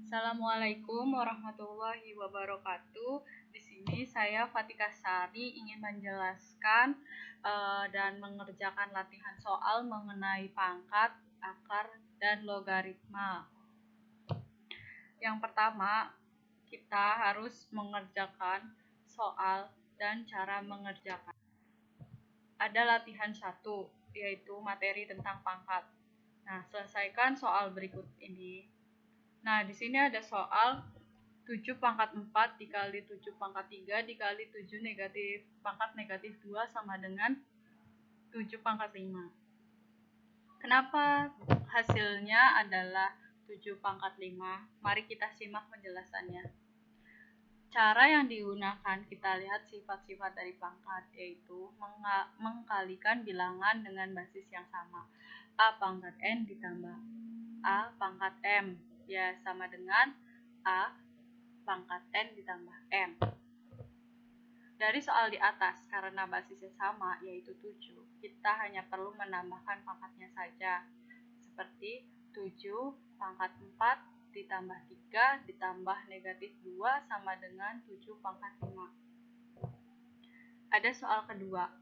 Assalamualaikum warahmatullahi wabarakatuh. Di sini saya Fatika Sari ingin menjelaskan dan mengerjakan latihan soal mengenai pangkat, akar, dan logaritma. Yang pertama, kita harus mengerjakan soal dan cara mengerjakan. Ada latihan 1, yaitu materi tentang pangkat. Nah, selesaikan soal berikut ini. Nah, di sini ada soal 7 pangkat 4 dikali 7 pangkat 3 dikali 7 pangkat negatif 2 sama dengan 7 pangkat 5. Kenapa hasilnya adalah 7 pangkat 5? Mari kita simak penjelasannya. Cara yang digunakan, kita lihat sifat-sifat dari pangkat, yaitu mengkalikan bilangan dengan basis yang sama. A pangkat N ditambah A pangkat M, ya sama dengan A pangkat N ditambah M. Dari soal di atas, karena basisnya sama, yaitu 7, kita hanya perlu menambahkan pangkatnya saja. Seperti 7 pangkat 4 ditambah 3 ditambah negatif 2 sama dengan 7 pangkat 5. Ada soal kedua,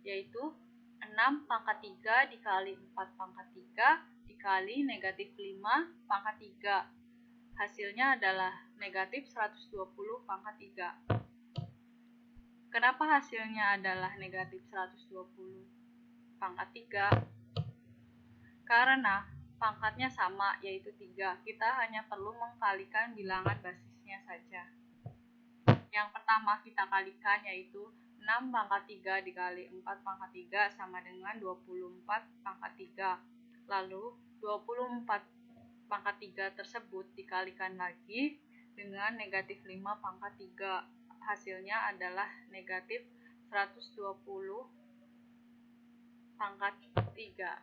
yaitu 6 pangkat 3 dikali 4 pangkat 3 dikali negatif 5 pangkat 3. Hasilnya adalah negatif 120 pangkat 3. Kenapa hasilnya adalah negatif 120 pangkat 3? Karena pangkatnya sama, yaitu 3. Kita hanya perlu mengkalikan bilangan basisnya saja. Yang pertama kita kalikan, yaitu 6 pangkat 3 dikali 4 pangkat 3 sama dengan 24 pangkat 3. Lalu 24 pangkat 3 tersebut dikalikan lagi dengan negatif 5 pangkat 3. Hasilnya adalah negatif 120 pangkat 3.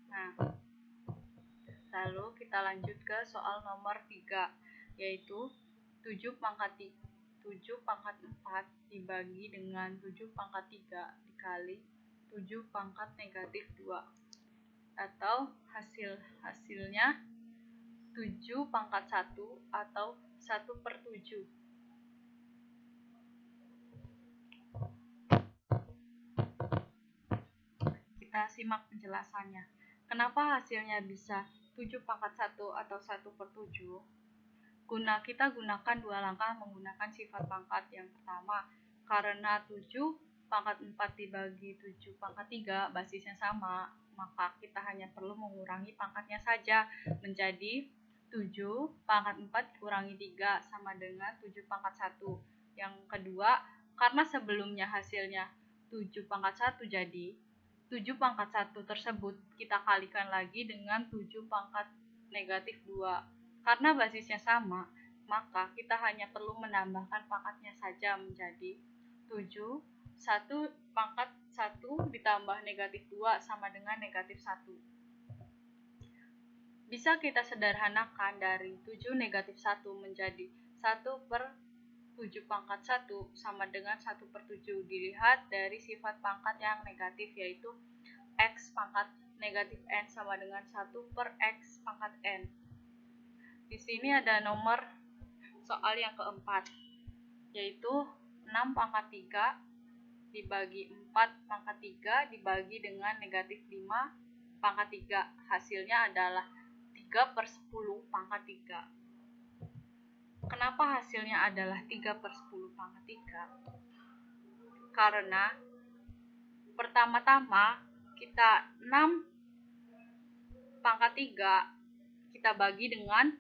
Nah, lalu kita lanjut ke soal nomor 3, yaitu 7 pangkat 4 dibagi dengan 7 pangkat 3 dikali 7 pangkat negatif 2. Atau hasilnya 7 pangkat 1 atau 1/7. Kita simak penjelasannya. Kenapa hasilnya bisa 7 pangkat 1 atau 1/7? Kita gunakan dua langkah menggunakan sifat pangkat. Yang pertama, karena 7 pangkat 4 dibagi 7 pangkat 3 basisnya sama, maka kita hanya perlu mengurangi pangkatnya saja menjadi 7 pangkat 4 kurangi 3 sama dengan 7 pangkat 1. Yang kedua, karena sebelumnya hasilnya 7 pangkat 1, jadi 7 pangkat 1 tersebut kita kalikan lagi dengan 7 pangkat negatif 2. Karena basisnya sama, maka kita hanya perlu menambahkan pangkatnya saja menjadi 7 1 pangkat 1 ditambah negatif 2 sama dengan negatif 1. Bisa kita sederhanakan dari 7 negatif 1 menjadi 1/7 pangkat 1 sama dengan 1/7. Dilihat dari sifat pangkat yang negatif, yaitu X pangkat negatif N sama dengan 1/X pangkat N. Di sini ada nomor soal yang keempat, yaitu 6 pangkat 3 dibagi 4 pangkat 3 dibagi dengan negatif 5 pangkat 3. Hasilnya adalah 3/10 pangkat 3. Kenapa hasilnya adalah 3/10 pangkat 3? Karena pertama-tama kita 6 pangkat 3 kita bagi dengan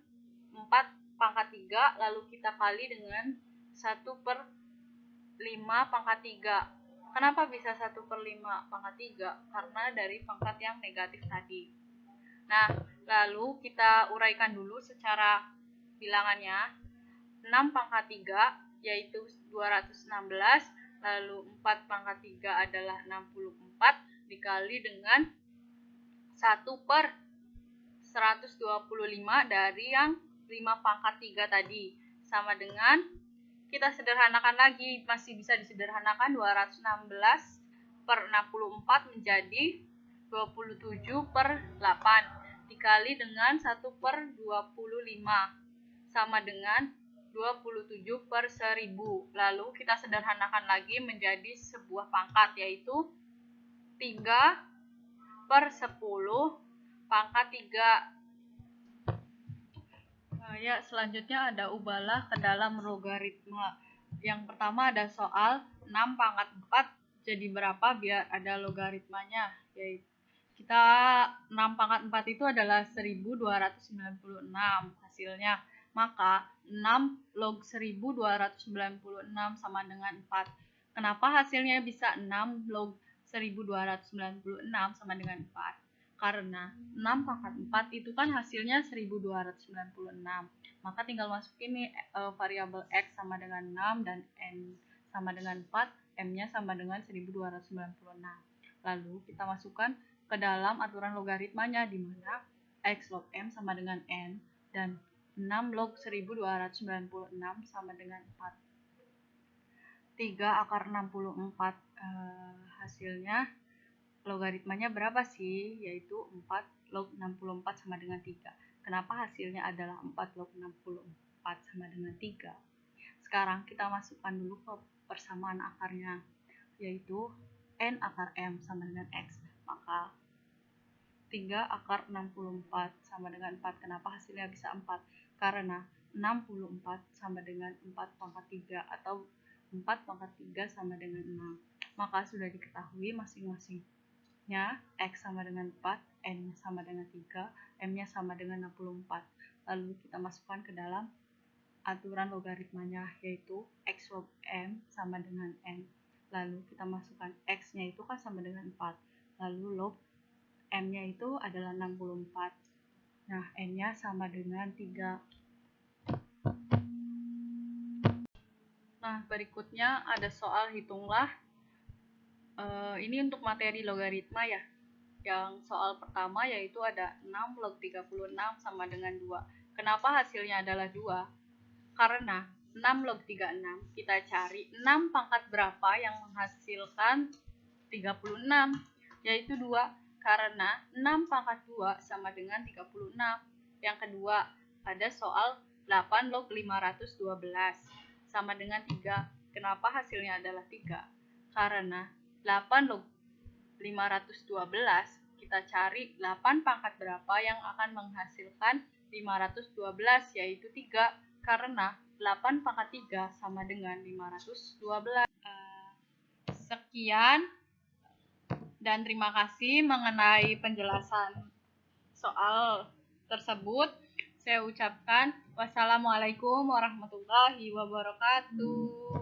4 pangkat 3, lalu kita kali dengan 1/5 pangkat 3. Kenapa bisa 1/5 pangkat 3? Karena dari pangkat yang negatif tadi. Nah, lalu kita uraikan dulu secara bilangannya. 6 pangkat 3 yaitu 216, lalu 4 pangkat 3 adalah 64 dikali dengan 1/125 dari yang 5 pangkat 3 tadi, sama dengan, kita sederhanakan lagi, masih bisa disederhanakan, 216/64 menjadi 27/8 dikali dengan 1/25 sama dengan 27/1000. Lalu kita sederhanakan lagi menjadi sebuah pangkat, yaitu 3/10 pangkat 3. Ya, selanjutnya ada ubahlah ke dalam logaritma. Yang pertama ada soal 6 pangkat 4 jadi berapa biar ada logaritmanya. Yaitu kita 6 pangkat 4 itu adalah 1296 hasilnya. Maka 6 log 1296 sama dengan 4. Kenapa hasilnya bisa 6 log 1296 sama dengan 4? Karena 6 pangkat 4 itu kan hasilnya 1296. Maka tinggal masukin nih variabel X sama dengan 6 dan N sama dengan 4, M-nya sama dengan 1296. Lalu kita masukkan ke dalam aturan logaritmanya, di mana X log M sama dengan N dan 6 log 1296 sama dengan 4. 3/64 hasilnya logaritmanya berapa sih? Yaitu 4 log 64 sama dengan 3. Kenapa hasilnya adalah 4 log 64 sama dengan 3? Sekarang kita masukkan dulu ke persamaan akarnya, yaitu N akar M sama dengan X. Maka 3/64 sama dengan 4. Kenapa hasilnya bisa 4? Karena 64 sama dengan 4 pangkat 3 atau 4 pangkat 3 sama dengan 6. Maka sudah diketahui masing-masing X sama dengan 4, N sama dengan 3, M-nya sama dengan 64. Lalu kita masukkan ke dalam aturan logaritmanya, yaitu X log M sama dengan N. Lalu kita masukkan X-nya itu kan sama dengan 4. Lalu log M-nya itu adalah 64. Nah, N-nya sama dengan 3. Nah, berikutnya ada soal hitunglah. Ini untuk materi logaritma ya. Yang soal pertama yaitu ada 6 log 36 sama dengan 2. Kenapa hasilnya adalah 2? Karena 6 log 36 kita cari 6 pangkat berapa yang menghasilkan 36, yaitu 2. Karena 6 pangkat 2 sama dengan 36. Yang kedua, ada soal 8 log 512 sama dengan 3. Kenapa hasilnya adalah 3? Karena 8 log 512 kita cari 8 pangkat berapa yang akan menghasilkan 512, yaitu 3. Karena 8 pangkat 3 sama dengan 512. Sekian dan terima kasih mengenai penjelasan soal tersebut. Saya ucapkan wassalamualaikum warahmatullahi wabarakatuh.